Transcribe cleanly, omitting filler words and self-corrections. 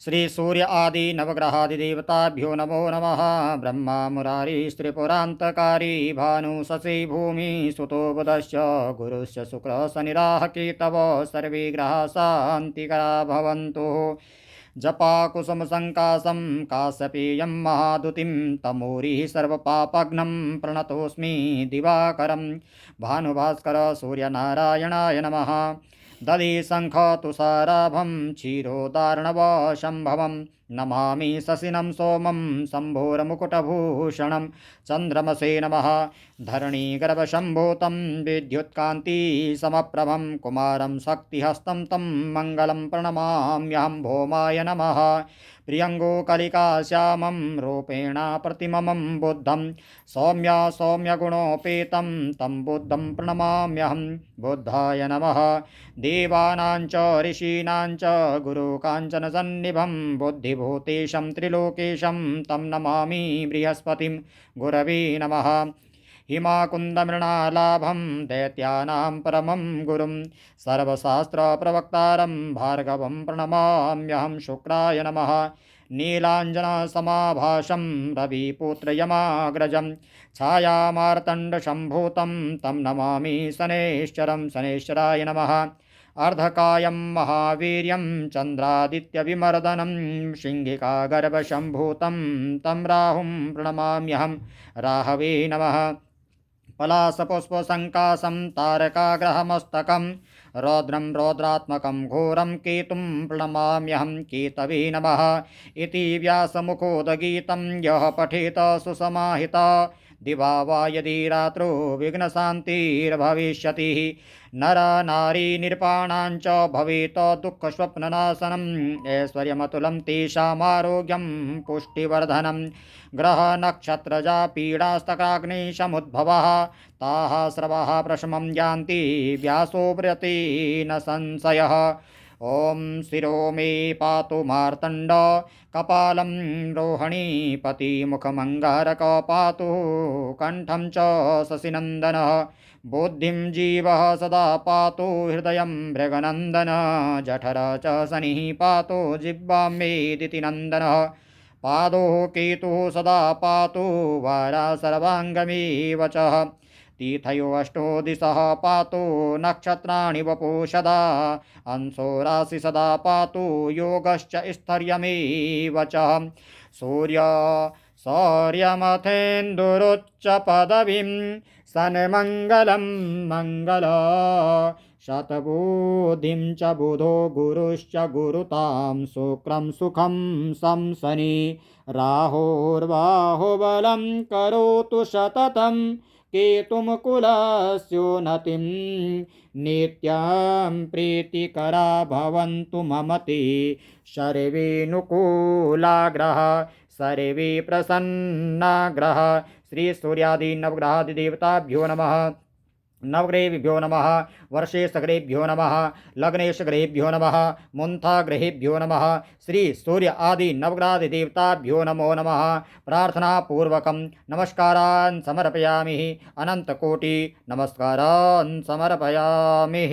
श्री सूर्य आदि नवग्रहादिदेवताभ्यो नमो नमः। ब्रह्मा मुरारी स्त्रिपुरान्तकारी भानु शशि भूमि सुतो बुधश्च गुरुश्च शुक्र शनिराः केतवः सर्वे ग्रहाः शान्तिकरा भवन्तु। जपाकुसुमसङ्काशं काश्यपेयं महादुतिं तमूरिः सर्वपापघ्नं प्रणतोऽस्मि दिवाकरं। भानुभास्कर सूर्यनारायणाय नमः। दधि शङ्ख तुषाराभं क्षीरोदार्णवशम्भवं नमामि शशिनं सोमं शम्भोर्मुकुटभूषणं। चन्द्रमसे नमः। धरणीगर्भशम्भूतं विद्युत्कान्तिसमप्रभं कुमारं शक्तिहस्तं तं मङ्गलं प्रणमाम्यहं। भौमाय नमः। प्रियङ्गुकलिकाश्यामं रूपेण प्रतिममं बुद्धं सौम्य सौम्यगुणोपेतं तं बुद्धं प्रणमाम्यहं। बुद्धाय नमः। देवानां च ऋषीणां च गुरुकाञ्चनसन्निभं बुद्धिभूतेशं त्रिलोकेशं तं नमामि बृहस्पतिं। गुरवे नमः। हिमाकुन्दमृणालाभं दैत्यानां परमं गुरुं सर्वशास्त्रप्रवक्तारं भार्गवं प्रणमाम्यहं। शुक्राय नमः। नीलाञ्जनसमाभासं रविपुत्रयमाग्रजं छायामार्तण्डसम्भूतं तं नमामि शनैश्चरं। शनैश्चराय नमः। अर्धकायं महावीर्यं चन्द्रादित्यविमर्दनं सिंहिकागर्भसम्भूतं तं राहुं प्रणमाम्यहं। राहवे नमः। पलाशपुष्पसङ्काशं तारकाग्रहमस्तकं रौद्रं रौद्रात्मकं घोरं केतुं प्रणमाम्यहं। केतवे नमः। इति व्यासमुखोदगीतं यः पठेत सुसमाहिता दिवा वा यदि रात्रौ विघ्नशान्तिर्भविष्यति। नरनारी नृपाणां च भवेत् दुःखस्वप्ननाशनम् ऐश्वर्यमतुलं तेषामारोग्यं पुष्टिवर्धनं। ग्रहनक्षत्रजा पीडास्तकाग्निसमुद्भवः ताः स्रवः प्रशमं यान्ति व्यासो व्रते न संशयः। ॐ शिरो मे पातु मार्तण्ड कपालं रोहिणीपति मुखमङ्गारक पातु कण्ठं च शशिनन्दनः। बुद्धिं जीवः सदा पातु हृदयं मृगनन्दन जठर च शनिः पातु जिह्वां मे दितिनन्दनः। पादोः केतुः सदा पातु वारा सर्वाङ्गमेव च तीर्थयो अष्टो दिशः पातु नक्षत्राणि वपु सदा अंशो राशि सदा पातु योगश्च स्थैर्यमेव च। सूर्य सौर्यमथेन्दुरुच्च पदवीं सन्मङ्गलं मङ्गल शतबुद्धिं च बुधो गुरुश्च गुरुतां शुक्रं सुखं शंसनि राहुर्बाहुबलं करोतु सततं केतुमुकुलस्योन्नतिं नित्यं प्रीतिकरा भवन्तु मम ते सर्वेऽनुकूलाग्रह सर्वे प्रसन्नाग्रह। श्री सूर्यादि नवग्रहादिदेवताभ्यो नमः। नवग्रहेभ्यो नमः। वर्षेशग्रहेभ्यो नमः। लग्नेशग्रहेभ्यो नमः। मुन्थाग्रहेभ्यो नमः। श्री सूर्य आदि नवग्रहादिदेवताभ्यो नमो नमः। प्रार्थनापूर्वकं नमस्कारान् समर्पयामि। अनन्तकोटि नमस्कारान् समर्पयामि।